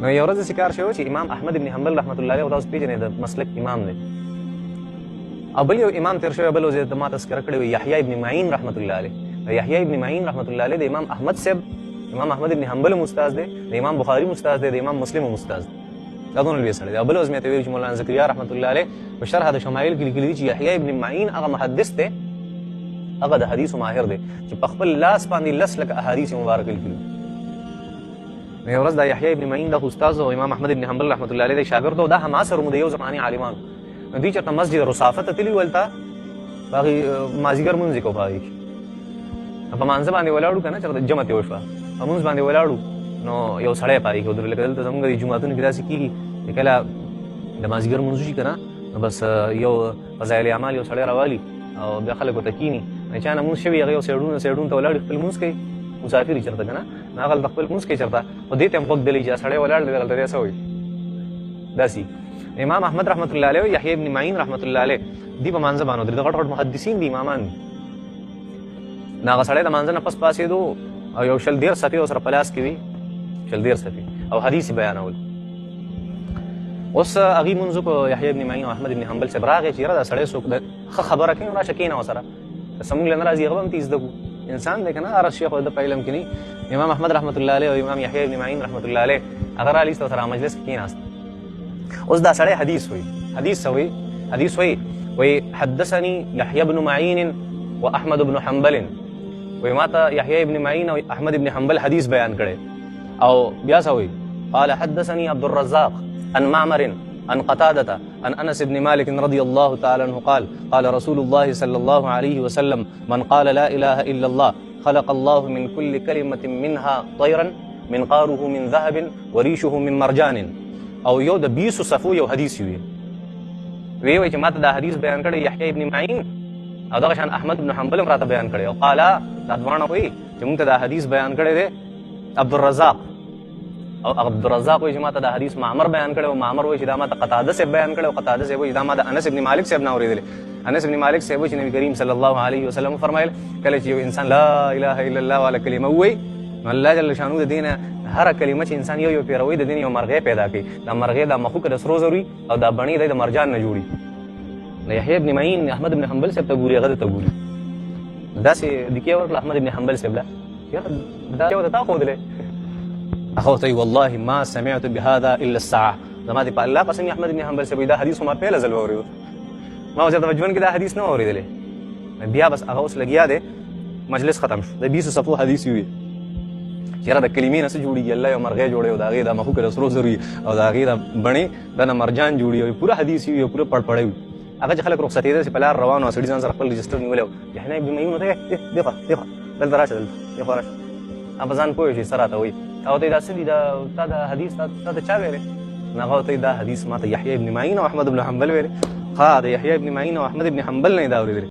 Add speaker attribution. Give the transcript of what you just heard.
Speaker 1: نو یو ورځ داسې کار شوی چې امام احمد ابن حنبل رحمت الله علیه تاسو پېژنئ د مسلک امام دی او بل یو امام تېر شوی بل ورځ ما تذکره کړې وي یحیی ابن معین رحمت الله علیه یحیی ابن معین رحمت الله علیه د امام احمد صاحب امام احمد ابن حنبل هم استاد دی د امام بخاري هم استاد دی د امام مسلم هم استاد دی دا دونه لوی سړی دی او بل ورځ مې ته ویل چې مولانا زکریا رحمت الله علیه په شرح د شمایل کې لیکلي دي چې یحیی ابن معین هغه محدث دی هغه د حدیثو ماهر دی چې په خپل لاس باندې لس لکه احادیث مبارکه لیکلي نو یو ورځ دا یحیی ابن معین د استاد او امام احمد ابن حنبل رحمت الله علیه د شاګرد او دا هم عصر مو د یو زماني عالمان نو دوی چېرته مسجد رصافه ته تللي ولته په هغې مازدیګر مونځ یې کو په هغې کې په مانځه باندې ولاړو که نه چېرته جمع ترې وشوه په مونځ باندې ولاړو نو یو سړی په هغې کې ودرېد لکه دلته زمونږ د جوماتونو کې داسې کېږي چې کله د مازدیګر مونځ وشي که نه نو بس یو فضایل اعمال یو سړی راوالي او بیا خلک ورته کښېني چا نه مونځ شوي هغه یو سایډونو ته ولاړ خپل مونځ کوي مسافر یې چېرته که نه نو هغه هلته خپل مونځ کوي چېرته خو دې ته هم غوږ دلی چې سړی ولاړ دی هلته دی څه وایي داسې امام احمد رحمت الله علیه یحیی ابن معین رحمت الله علیه دی په مانځه باندې ودرېد غټ غټ محدثین دي امامان دي نو هغه سړی د مانځه نه پس پاسېدو او یو 1.5 صفحې ورسره په لاس کې وي 1.5 صفحې او حدیث یې بیانول اوس هغې مونځ وکړو یحیی ابن معین او احمد ابن حنبل صاحب راغی چې یاره دا سړی څوک ده ښه خبره کوي نو راشه کښېنه ورسره که څه مونږ له نه راځي هغه به هم ته زده کړو انسان دی که نه هر شیخ د په علم کې نه امام احمد رحمت الله علیه او امام یحیی ابن معین رحمت الله علیه هغه رالیست ورسره مجلس کې کښېناست اوس دا سړی حدیث وایي حدیث څه وایي حدیث وایي حدثني يحيى بن معين واحمد بن حنبل وایي ما ته یحیی ابن معین او احمد ابن حنبل حدیث بیان کړی او بیا څه وایي قال حدثني عبد الرزاق عن معمر عن قتادة عن أنس بن مالك رضي الله تعالى عنه قال قال رسول الله صلى الله عليه وسلم من قال لا إله إلا الله خلق الله من كل كلمة منها طيرا منقاره من ذهب وريشه من مرجان او یو د 20 صفو یو حدیث وي وی چې ماته دا حدیث بیان کړی یحیی ابن معین او دغه شان احمد بن حنبل هم راته بیان کړی او قال دا دواړه وایي چې موږ ته دا حدیث بیان کړی دی عبدالرزاق او عبدالرزاق وایي چې ماته دا حدیث معمر بیان کړی او معمر وایي چې دا ماته قتاده صاحب بیان کړی او قتاده صاحب وایي دا ما د انس ابن مالک صاحب نه اورېدلی انس ابن مالک صاحب وایي چې نبي کریم صلی الله علیه وسلم فرمایل کله چې یو انسان لا اله الا الله والا کلمه ووایي نو الله جل شانو د دې نه هره کلمه چې انسان یو پیروي د دین یو مرغۍ پیدا کوي دا مرغۍ دا مخوکه د سرو زرو او دا بڼې د مرجان نه جوړي نو یحیی ابن معین احمد ابن حنبل صاحب ته ګوري هغه ته ګوري داسې دکې ورکړه احمد ابن حنبل صاحب له یاره دا یو تا ښودلی هغه ته والله ما سمعت بهذا الا الساعه زما دې په الله قسم احمد ابن حنبل صاحب دا حدیث ما پیله ځل واورېدو ما ورته په ژوند کې دا حدیث نه اورېدلی بیا بس هغه اوس لګیا دی مجلس ختم شو د 20 صفو حدیث وي چېرې د کلمې نه څه جوړېږي الله یو مرغۍ جوړوي او د هغې د مخوکه د سرو زرو وي او د هغې د بڼې دا نه مرجان جوړي او پوره حدیث وي او پوره پړپړی وي هغه چې خلک رخصتېده چې په لار روان و سړي ځان سره خپل رجسټر نیولی و یحیی ابن معین ورته دې خوا دلته راشه دلته دې خوا راشه هغه په ځان پوه شي څه راته وایي هغه ته یې دا څه دي تا دا حدیث تا ته چا ویلی نو هغه ورته دا حدیث ما ته یحیی ابن معین او احمد ابن حنبل ویلی ښه د یحیی ابن معین او احمد ابن حنبل نه یې دا اورېدلی